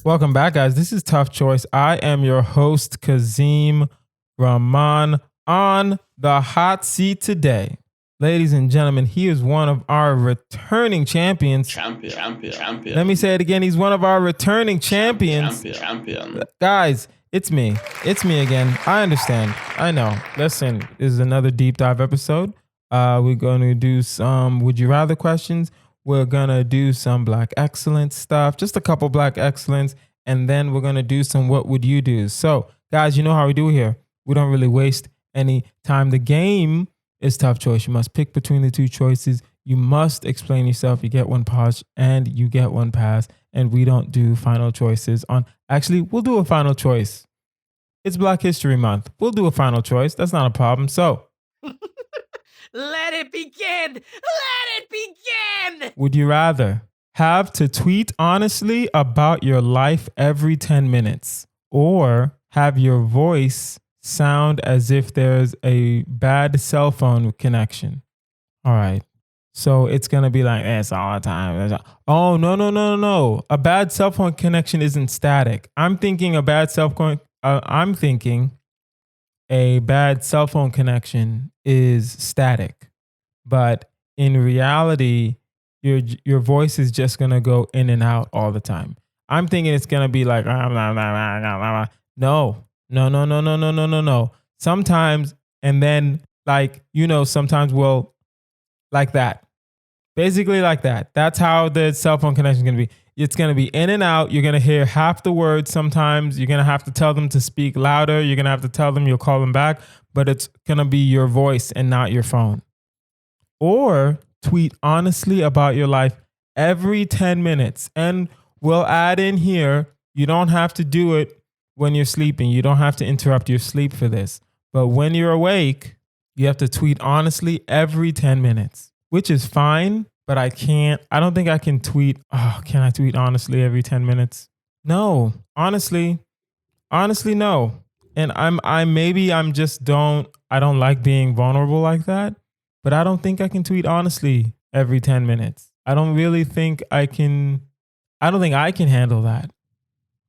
Welcome back, guys. This is Tough Choice. I am your host, Kazeem Rahman, on the hot seat today. Ladies and gentlemen, he is one of our returning champions. Champion. Let me say it again. He's one of our returning champions. Champion. Guys, it's me. It's me again. I understand. I know. Listen, this is another deep dive episode. We're going to do some Would You Rather questions. We're going to do some Black Excellence stuff, just a couple Black Excellence, and then we're going to do some What Would You Do? So, guys, you know how we do here. We don't really waste any time. The game is Tough Choice. You must pick between the two choices. You must explain yourself. You get one pause and you get one pass, and we don't do final choices on... Actually, we'll do a final choice. It's Black History Month. We'll do a final choice. That's not a problem. So... Let it begin! Let it begin! Would you rather have to tweet honestly about your life every 10 minutes or have your voice sound as if there's a bad cell phone connection? All right. So it's going to be like, it's all the time. Oh, no. A bad cell phone connection isn't static. I'm thinking a bad cell phone connection is static, but in reality, your voice is just gonna go in and out all the time. I'm thinking it's gonna be like no. Sometimes, and then sometimes we'll like that. Basically like that. That's how the cell phone connection is gonna be. It's going to be in and out. You're going to hear half the words sometimes. You're going to have to tell them to speak louder. You're going to have to tell them you'll call them back, but it's going to be your voice and not your phone. Or tweet honestly about your life every 10 minutes. And we'll add in here, you don't have to do it when you're sleeping. You don't have to interrupt your sleep for this. But when you're awake, you have to tweet honestly every 10 minutes, which is fine. But I don't think I can tweet. Oh, can I tweet honestly every 10 minutes? No, honestly, no. And I don't like being vulnerable like that, but I don't think I can tweet honestly every 10 minutes. I don't think I can handle that,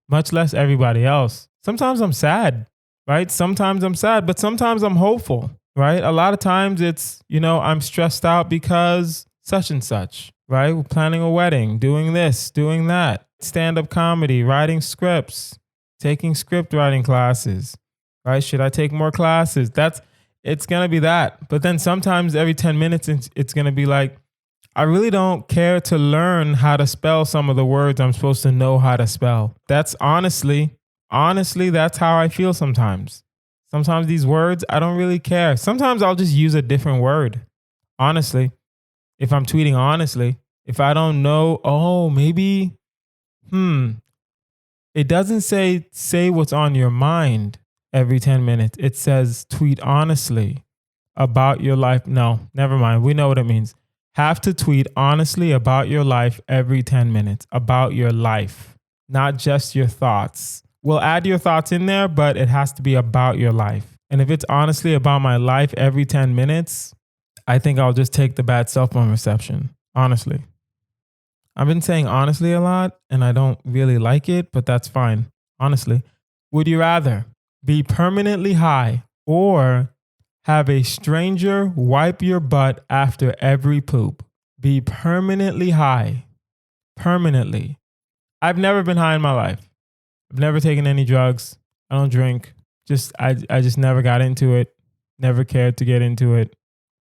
much less everybody else. Sometimes I'm sad, right? Sometimes I'm sad, but sometimes I'm hopeful, right? A lot of times it's, I'm stressed out because such and such, right? We're planning a wedding, doing this, doing that, stand-up comedy, writing scripts, taking script writing classes, right? Should I take more classes? It's going to be that. But then sometimes every 10 minutes, it's going to be like, I really don't care to learn how to spell some of the words I'm supposed to know how to spell. That's honestly, that's how I feel sometimes. Sometimes these words, I don't really care. Sometimes I'll just use a different word, honestly. If I'm tweeting honestly, if I don't know, maybe, it doesn't say what's on your mind every 10 minutes. It says tweet honestly about your life. No, never mind. We know what it means. Have to tweet honestly about your life every 10 minutes, about your life, not just your thoughts. We'll add your thoughts in there, but it has to be about your life. And if it's honestly about my life every 10 minutes, I think I'll just take the bad cell phone reception, honestly. I've been saying honestly a lot, and I don't really like it, but that's fine, honestly. Would you rather be permanently high or have a stranger wipe your butt after every poop? Be permanently high. Permanently. I've never been high in my life. I've never taken any drugs. I don't drink. I just never got into it. Never cared to get into it.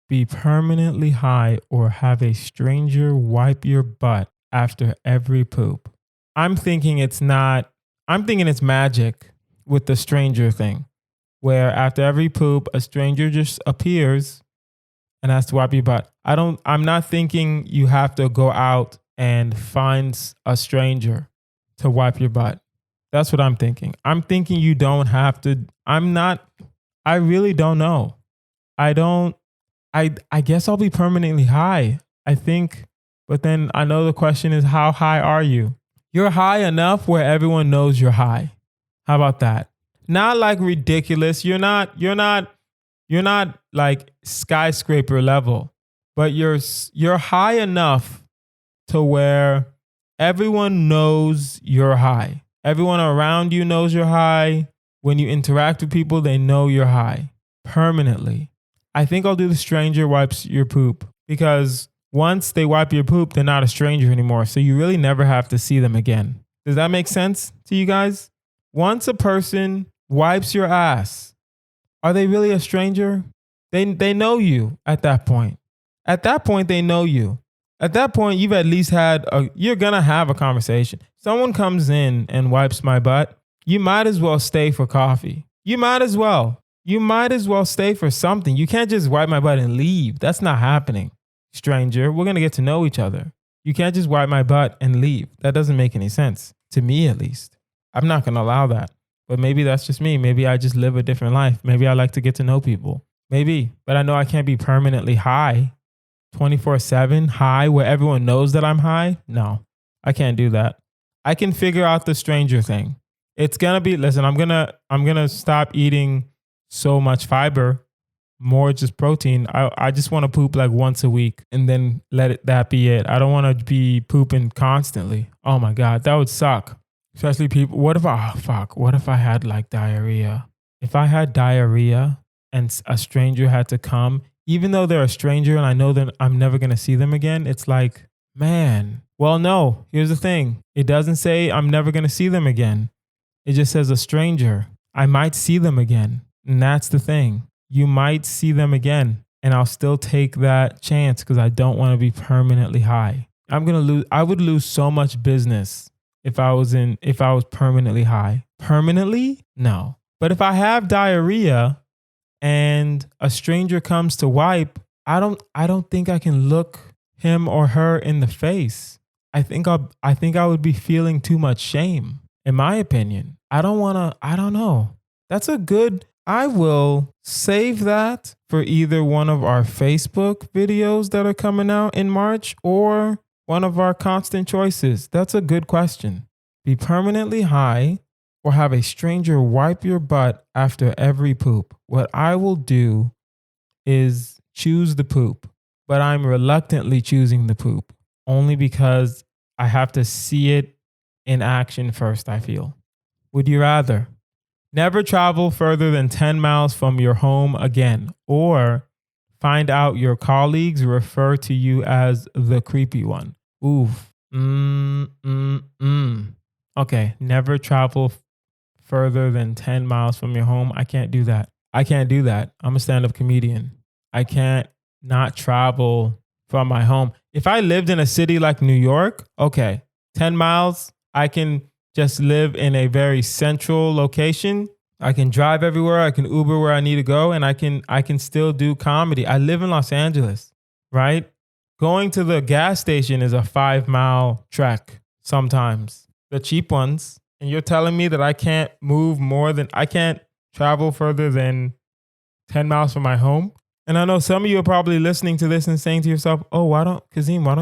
Be permanently high or have a stranger wipe your butt after every poop. I'm thinking it's magic with the stranger thing, where after every poop, a stranger just appears and has to wipe your butt. I'm not thinking you have to go out and find a stranger to wipe your butt. That's what I'm thinking. I'm thinking you don't have to. I really don't know. I guess I'll be permanently high, I think. But then I know the question is, how high are you? You're high enough where everyone knows you're high. How about that? Not like ridiculous. You're not like skyscraper level, but you're high enough to where everyone knows you're high. Everyone around you knows you're high. When you interact with people, they know you're high permanently. I think I'll do the stranger wipes your poop, because once they wipe your poop, they're not a stranger anymore. So you really never have to see them again. Does that make sense to you guys? Once a person wipes your ass, are they really a stranger? They know you at that point. At that point, they know you. At that point, you've at least you're going to have a conversation. Someone comes in and wipes my butt. You might as well stay for coffee. You might as well stay for something. You can't just wipe my butt and leave. That's not happening. Stranger, we're going to get to know each other. You can't just wipe my butt and leave. That doesn't make any sense, to me at least. I'm not going to allow that. But maybe that's just me. Maybe I just live a different life. Maybe I like to get to know people. Maybe. But I know I can't be permanently high, 24/7 high, where everyone knows that I'm high. No, I can't do that. I can figure out the stranger thing. It's going to be, listen, I'm going to stop eating so much fiber, more just protein. I just want to poop like once a week and then that be it. I don't want to be pooping constantly. Oh my God, that would suck. Especially people, what if I had like diarrhea? If I had diarrhea and a stranger had to come, even though they're a stranger and I know that I'm never going to see them again, it's like, man, well, no, here's the thing. It doesn't say I'm never going to see them again. It just says a stranger. I might see them again. And that's the thing. You might see them again, and I'll still take that chance because I don't want to be permanently high. I would lose so much business if I was permanently high. Permanently? No. But if I have diarrhea and a stranger comes to wipe, I don't think I can look him or her in the face. I think I would be feeling too much shame, in my opinion. I don't know. I will save that for either one of our Facebook videos that are coming out in March or one of our constant choices. That's a good question. Be permanently high or have a stranger wipe your butt after every poop. What I will do is choose the poop, but I'm reluctantly choosing the poop only because I have to see it in action first, I feel. Would you rather never travel further than 10 miles from your home again, or find out your colleagues refer to you as the creepy one? Oof. Okay, never travel further than 10 miles from your home. I can't do that. I'm a stand-up comedian. I can't not travel from my home. If I lived in a city like New York, okay, 10 miles, I can just live in a very central location. I can drive everywhere. I can Uber where I need to go, and I can still do comedy. I live in Los Angeles, right? Going to the gas station is a 5-mile trek sometimes. The cheap ones. And you're telling me that I can't travel further than 10 miles from my home? And I know some of you are probably listening to this and saying to yourself, oh, why don't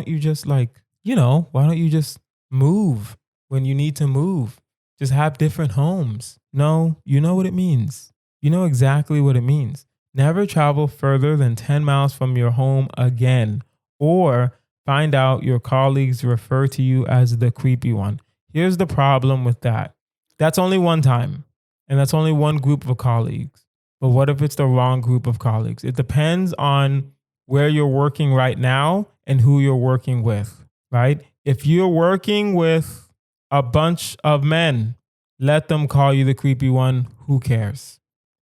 you just why don't you just move when you need to move? Just have different homes. No, you know what it means. You know exactly what it means. Never travel further than 10 miles from your home again, or find out your colleagues refer to you as the creepy one. Here's the problem with that. That's only one time, and that's only one group of colleagues. But what if it's the wrong group of colleagues? It depends on where you're working right now and who you're working with, right? If you're working with a bunch of men, let them call you the creepy one. Who cares?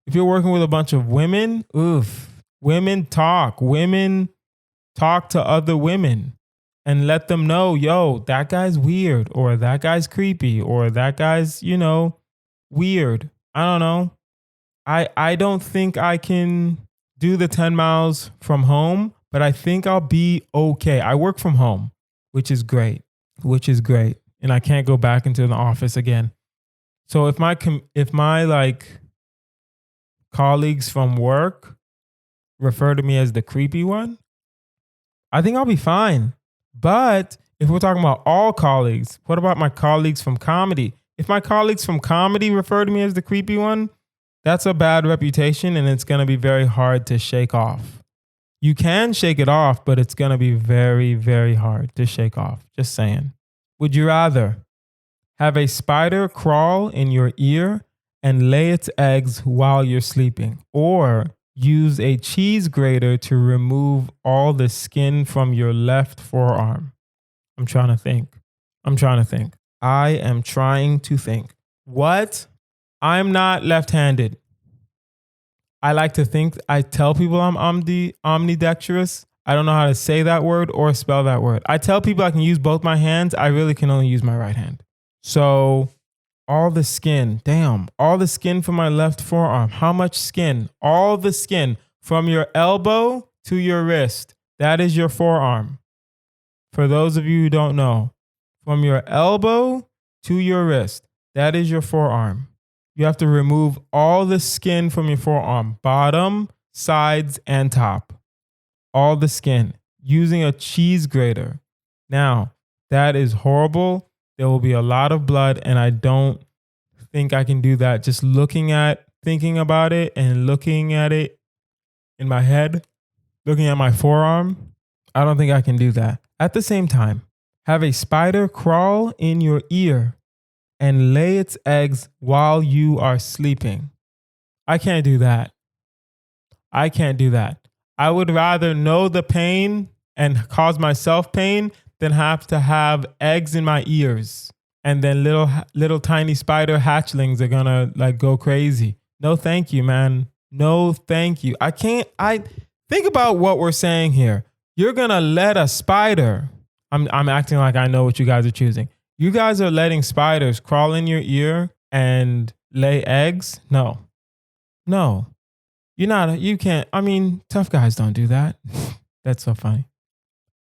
If you're working with a bunch of women, women talk to other women and let them know, yo, that guy's weird, or that guy's creepy, or that guy's, weird. I don't know. I don't think I can do the 10 miles from home, but I think I'll be okay. I work from home, which is great. And I can't go back into the office again. So if my colleagues from work refer to me as the creepy one, I think I'll be fine. But if we're talking about all colleagues, what about my colleagues from comedy? If my colleagues from comedy refer to me as the creepy one, that's a bad reputation, and it's going to be very hard to shake off. You can shake it off, but it's going to be very, very hard to shake off. Just saying. Would you rather Have a spider crawl in your ear and lay its eggs while you're sleeping. Or use a cheese grater to remove all the skin from your left forearm. I'm trying to think. I am trying to think. What? I'm not left-handed. I like to think, I tell people I'm omnidextrous. I don't know how to say that word or spell that word. I tell people I can use both my hands. I really can only use my right hand. So all the skin, all the skin from my left forearm. How much skin? All the skin from your elbow to your wrist. That is your forearm. For those of you who don't know, from your elbow to your wrist, that is your forearm. You have to remove all the skin from your forearm, bottom, sides, and top. All the skin using a cheese grater. Now, that is horrible. There will be a lot of blood, and I don't think I can do that. Just thinking about it and looking at it in my head, looking at my forearm, I don't think I can do that. At the same time, have a spider crawl in your ear and lay its eggs while you are sleeping. I can't do that. I would rather know the pain and cause myself pain than have to have eggs in my ears. And then little tiny spider hatchlings are gonna like go crazy. No, thank you, man. No, thank you. I think about what we're saying here. You're gonna let a spider. I'm acting like I know what you guys are choosing. You guys are letting spiders crawl in your ear and lay eggs? No. You can't. I mean, tough guys don't do that. That's so funny.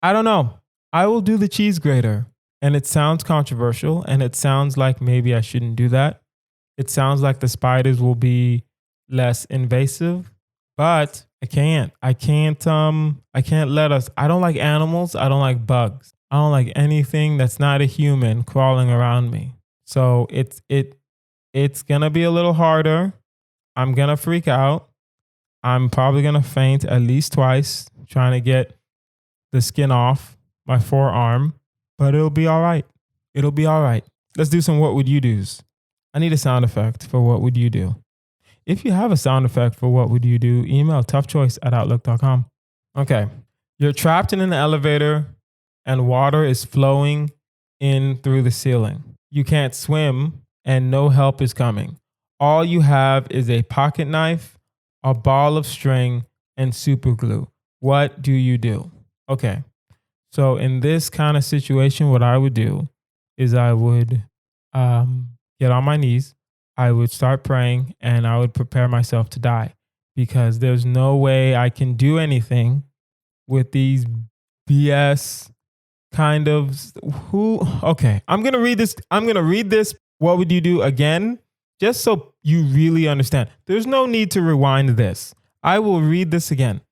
I don't know. I will do the cheese grater. And it sounds controversial. And it sounds like maybe I shouldn't do that. It sounds like the spiders will be less invasive. But I can't let us. I don't like animals. I don't like bugs. I don't like anything that's not a human crawling around me. So it's gonna be a little harder. I'm gonna freak out. I'm probably gonna faint at least twice trying to get the skin off my forearm, but it'll be all right. Let's do some what would you do's. I need a sound effect for what would you do. If you have a sound effect for what would you do, email toughchoice@outlook.com. Okay. You're trapped in an elevator and water is flowing in through the ceiling. You can't swim and no help is coming. All you have is a pocket knife, a ball of string, and super glue. What do you do? Okay. So in this kind of situation, what I would do is I would get on my knees. I would start praying and I would prepare myself to die because there's no way I can do anything with these BS kind of okay. I'm going to read this. What would you do again? Just so you really understand. There's no need to rewind this. I will read this again.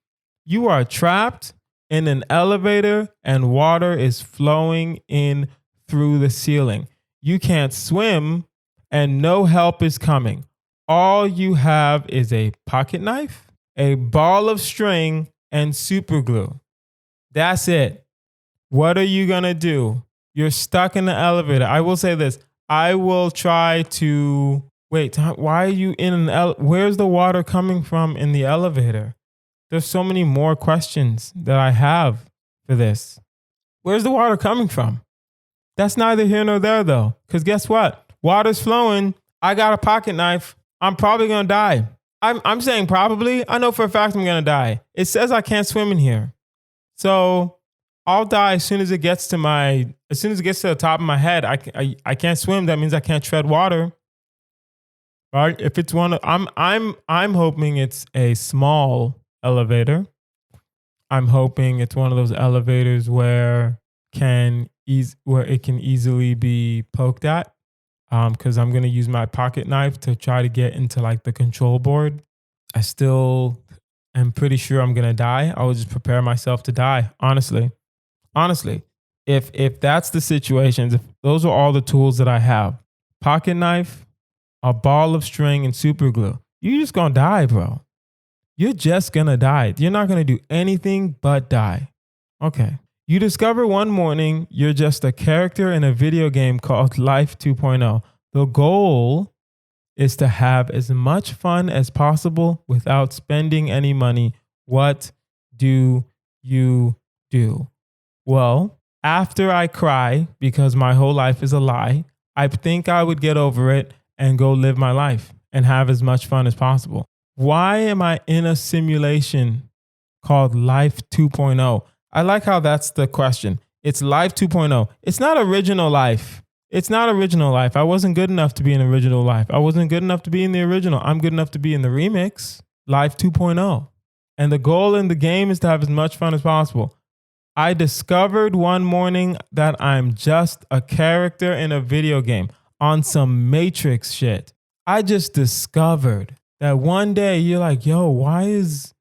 You are trapped in an elevator and water is flowing in through the ceiling. You can't swim and no help is coming. All you have is a pocket knife, a ball of string, and super glue. That's it. What are you going to do? You're stuck in the elevator. I will say this. I will try to... Wait, why are you in where's the water coming from in the elevator? There's so many more questions that I have for this. Where's the water coming from? That's neither here nor there, though. Because guess what? Water's flowing. I got a pocket knife. I'm probably going to die. I'm saying probably. I know for a fact I'm going to die. It says I can't swim in here. So I'll die as soon as it gets to the top of my head. I can't swim. That means I can't tread water. Right? If it's I'm hoping it's a small elevator. I'm hoping it's one of those elevators where it can easily be poked at. Because I'm going to use my pocket knife to try to get into like the control board. I still am pretty sure I'm going to die. I will just prepare myself to die. Honestly, if that's the situation, if those are all the tools that I have, pocket knife, a ball of string, and super glue, you're just going to die, bro. You're just going to die. You're not going to do anything but die. Okay. You discover one morning you're just a character in a video game called Life 2.0. The goal is to have as much fun as possible without spending any money. What do you do? Well, after I cry because my whole life is a lie, I think I would get over it and go live my life and have as much fun as possible. Why am I in a simulation called Life 2.0? I like how that's the question. It's Life 2.0. It's not original life. It's not original life. I wasn't good enough to be in original life. I wasn't good enough to be in the original. I'm good enough to be in the remix, Life 2.0. And the goal in the game is to have as much fun as possible. I discovered one morning that I'm just a character in a video game on some Matrix shit. I just discovered that one day you're like, yo, why is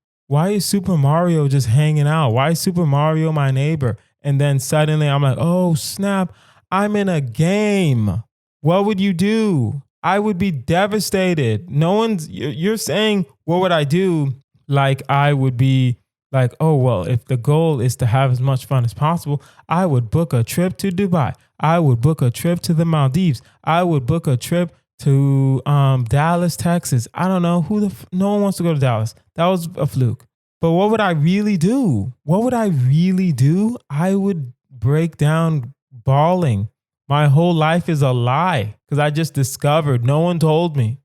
Super Mario just hanging out? Why is Super Mario my neighbor? And then suddenly I'm like, oh, snap. I'm in a game. What would you do? I would be devastated. You're saying, what would I do? Like, I would be like, oh, well, if the goal is to have as much fun as possible, I would book a trip to Dubai. I would book a trip to the Maldives. I would book a trip to Dallas, Texas. I don't know no one wants to go to Dallas. That was a fluke. But what would I really do? I would break down bawling. My whole life is a lie because I just discovered. No one told me.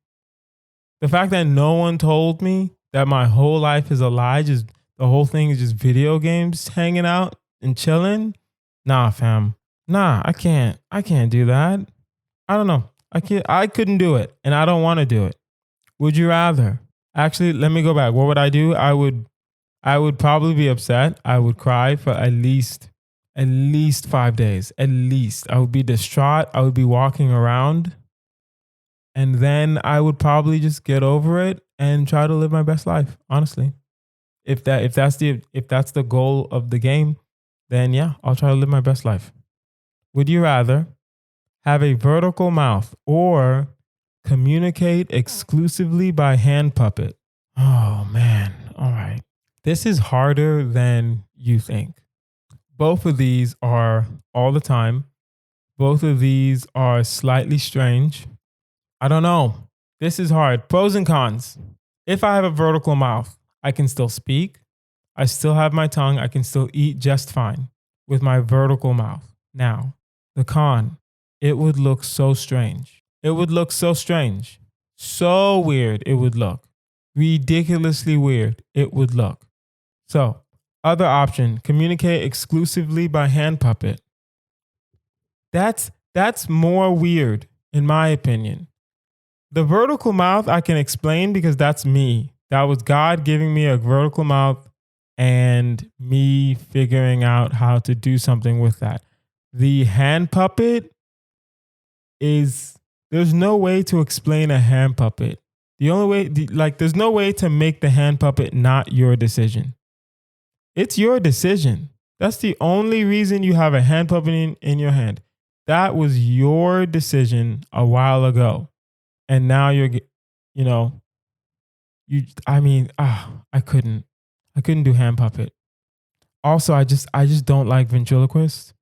The fact that no one told me that my whole life is a lie, just the whole thing is just video games, hanging out and chilling. Nah, fam. Nah, I can't do that. I don't know. I couldn't do it, and I don't want to do it. Would you rather? Actually, let me go back. What would I do? I would probably be upset. I would cry for at least 5 days. At least. I would be distraught. I would be walking around. And then I would probably just get over it and try to live my best life, honestly. If that's the goal of the game, then yeah, I'll try to live my best life. Would you rather have a vertical mouth or communicate exclusively by hand puppet? Oh man. All right. This is harder than you think. Both of these are all the time. Both of these are slightly strange. I don't know. This is hard. Pros and cons. If I have a vertical mouth, I can still speak. I still have my tongue. I can still eat just fine with my vertical mouth. Now, the con, it would look so strange. It would look so strange. So weird it would look. Ridiculously weird it would look. So, other option, communicate exclusively by hand puppet. That's more weird, in my opinion. The vertical mouth I can explain because that's me. That was God giving me a vertical mouth and me figuring out how to do something with that. The hand puppet there's no way to explain a hand puppet. The only way, there's no way to make the hand puppet not your decision. It's your decision. That's the only reason you have a hand puppet in your hand. That was your decision a while ago. And now I couldn't do hand puppet. Also, I just don't like ventriloquists,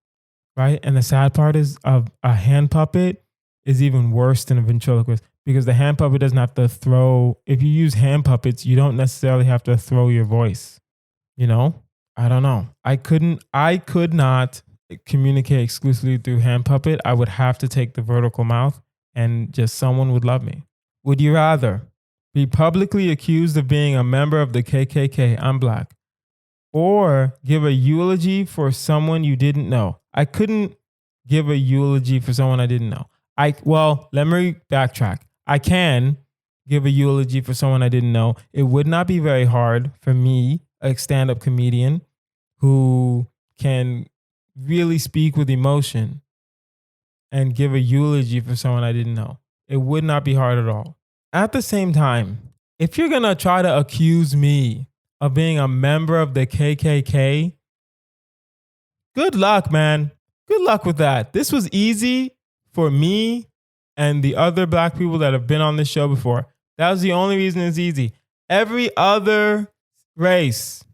right? And the sad part is a hand puppet is even worse than a ventriloquist because the hand puppet doesn't have to throw. If you use hand puppets, you don't necessarily have to throw your voice. I don't know. I could not communicate exclusively through hand puppet. I would have to take the vertical mouth and just someone would love me. Would you rather be publicly accused of being a member of the KKK, I'm black, or give a eulogy for someone you didn't know? I couldn't give a eulogy for someone I didn't know. Let me backtrack. I can give a eulogy for someone I didn't know. It would not be very hard for me, a stand-up comedian who can really speak with emotion and give a eulogy for someone I didn't know. It would not be hard at all. At the same time, if you're going to try to accuse me of being a member of the KKK, good luck, man. Good luck with that. This was easy for me and the other black people that have been on this show before. That was the only reason it's easy. Every other race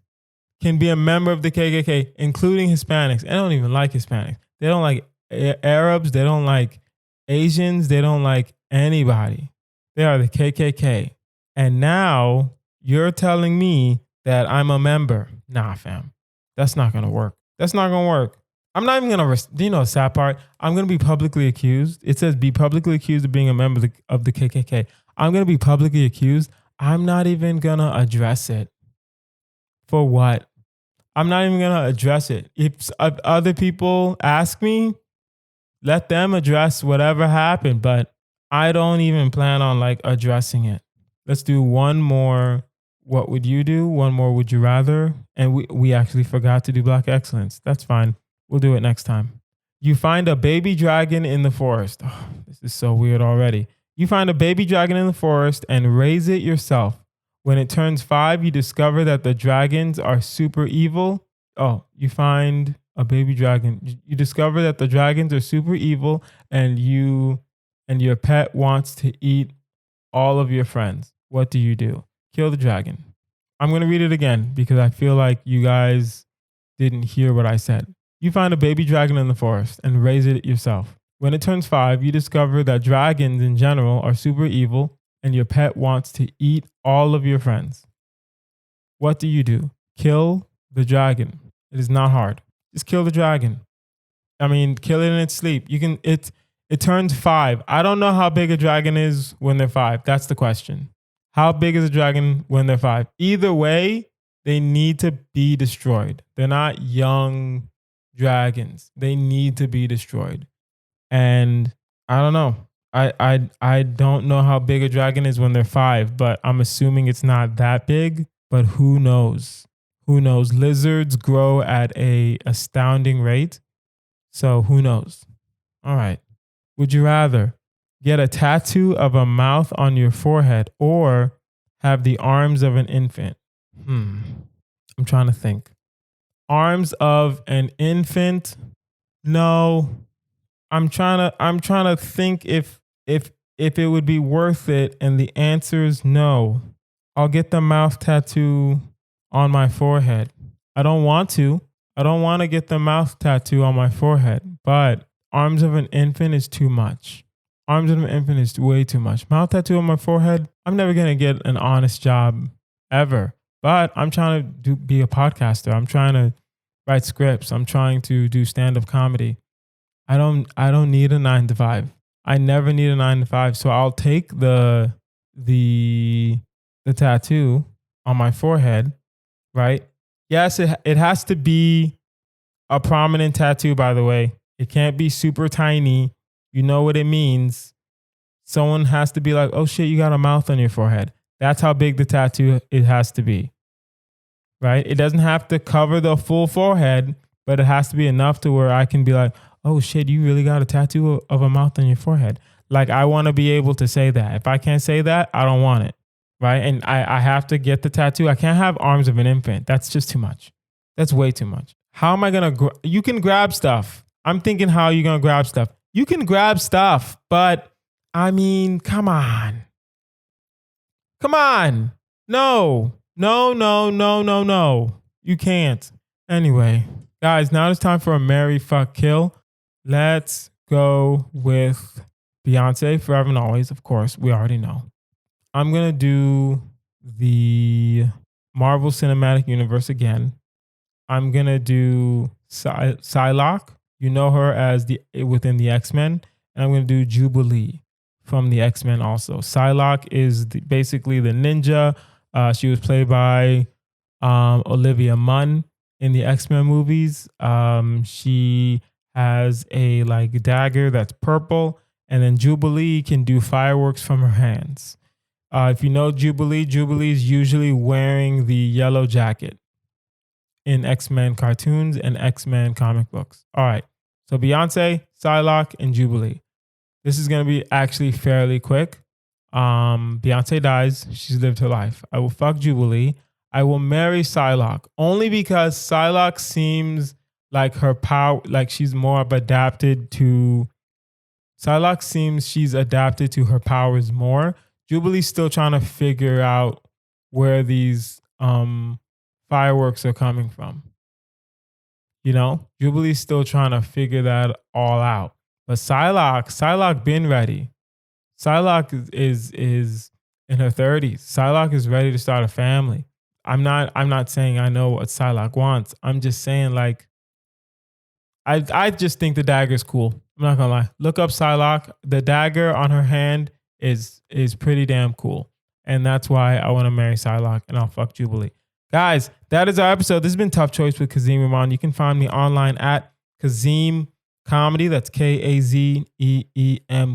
can be a member of the KKK, including Hispanics. They don't even like Hispanics. They don't like Arabs. They don't like Asians. They don't like anybody. They are the KKK. And now you're telling me that I'm a member. Nah, fam. That's not going to work. That's not going to work. I'm not even going to, do you know the sad part? I'm going to be publicly accused. It says be publicly accused of being a member of the KKK. I'm going to be publicly accused. I'm not even going to address it. For what? I'm not even going to address it. If other people ask me, let them address whatever happened, but I don't even plan on like addressing it. Let's do one more. What would you do? One more would you rather? And we actually forgot to do Black Excellence. That's fine. We'll do it next time. You find a baby dragon in the forest. Oh, this is so weird already. You find a baby dragon in the forest and raise it yourself. When it turns 5, you discover that the dragons are super evil. Oh, you find a baby dragon. You discover that the dragons are super evil and your pet wants to eat all of your friends. What do you do? Kill the dragon. I'm going to read it again because I feel like you guys didn't hear what I said. You find a baby dragon in the forest and raise it yourself. When it turns 5, you discover that dragons in general are super evil and your pet wants to eat all of your friends. What do you do? Kill the dragon. It is not hard. Just kill the dragon. I mean, kill it in its sleep. It turns 5. I don't know how big a dragon is when they're 5. That's the question. How big is a dragon when they're 5? Either way, they need to be destroyed. They're not young dragons. They need to be destroyed. And I don't know. I don't know how big a dragon is when they're 5, but I'm assuming it's not that big. But who knows? Who knows? Lizards grow at a astounding rate. So who knows? All right. Would you rather get a tattoo of a mouth on your forehead or have the arms of an infant? I'm trying to think. Arms of an infant? No. I'm trying to think if it would be worth it, and the answer is no. I'll get the mouth tattoo on my forehead. I don't want to get the mouth tattoo on my forehead, but arms of an infant is too much. Arms of an infant is way too much. Mouth tattoo on my forehead, I'm never going to get an honest job ever. But I'm trying to be a podcaster. I'm trying to write scripts. I'm trying to do stand-up comedy. I don't need a 9 to 5. I never need a 9 to 5. So I'll take the tattoo on my forehead, right? Yes, it has to be a prominent tattoo, by the way. It can't be super tiny. You know what it means. Someone has to be like, oh shit, you got a mouth on your forehead. That's how big the tattoo it has to be, right? It doesn't have to cover the full forehead, but it has to be enough to where I can be like, oh shit, you really got a tattoo of a mouth on your forehead. Like, I want to be able to say that. If I can't say that, I don't want it, right? And I have to get the tattoo. I can't have arms of an infant. That's just too much. That's way too much. How am I going to, you can grab stuff. I'm thinking how you're going to grab stuff. You can grab stuff, but I mean, come on. Come on. No. You can't. Anyway, guys, now it's time for a marry, fuck, kill. Let's go with Beyonce, forever and always. Of course, we already know. I'm going to do the Marvel Cinematic Universe again. I'm going to do Psylocke. You know her as within the X-Men. And I'm going to do Jubilee from the X-Men also. Psylocke is basically the ninja. She was played by Olivia Munn in the X-Men movies. She has a like dagger that's purple, and then Jubilee can do fireworks from her hands. If you know Jubilee is usually wearing the yellow jacket in X-Men cartoons and X-Men comic books. All right. So Beyonce, Psylocke, and Jubilee. This is going to be actually fairly quick. Beyonce dies. She's lived her life. I will fuck Jubilee. I will marry Psylocke only because Psylocke seems like her power, like she's more adapted to. Psylocke seems she's adapted to her powers more. Jubilee's still trying to figure out where these fireworks are coming from. You know, Jubilee's still trying to figure that all out. But Psylocke been ready. Psylocke is in her 30s. Psylocke is ready to start a family. I'm not saying I know what Psylocke wants. I'm just saying, like, I just think the dagger is cool. I'm not gonna lie. Look up Psylocke. The dagger on her hand is pretty damn cool. And that's why I want to marry Psylocke and I'll fuck Jubilee. Guys, that is our episode. This has been Tough Choice with Kazeem Rahman. You can find me online at Kazeem Comedy. That's Kazeem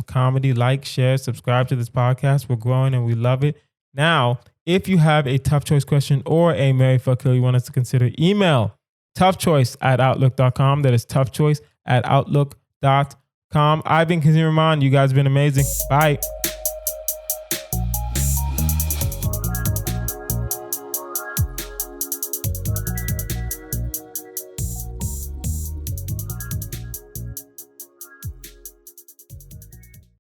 Comedy. Like, share, subscribe to this podcast. We're growing and we love it. Now, if you have a tough choice question or a Marry Fuck Kill you want us to consider, email toughchoice@outlook.com. That is toughchoice@outlook.com. I've been Kazeem Rahman. You guys have been amazing. Bye.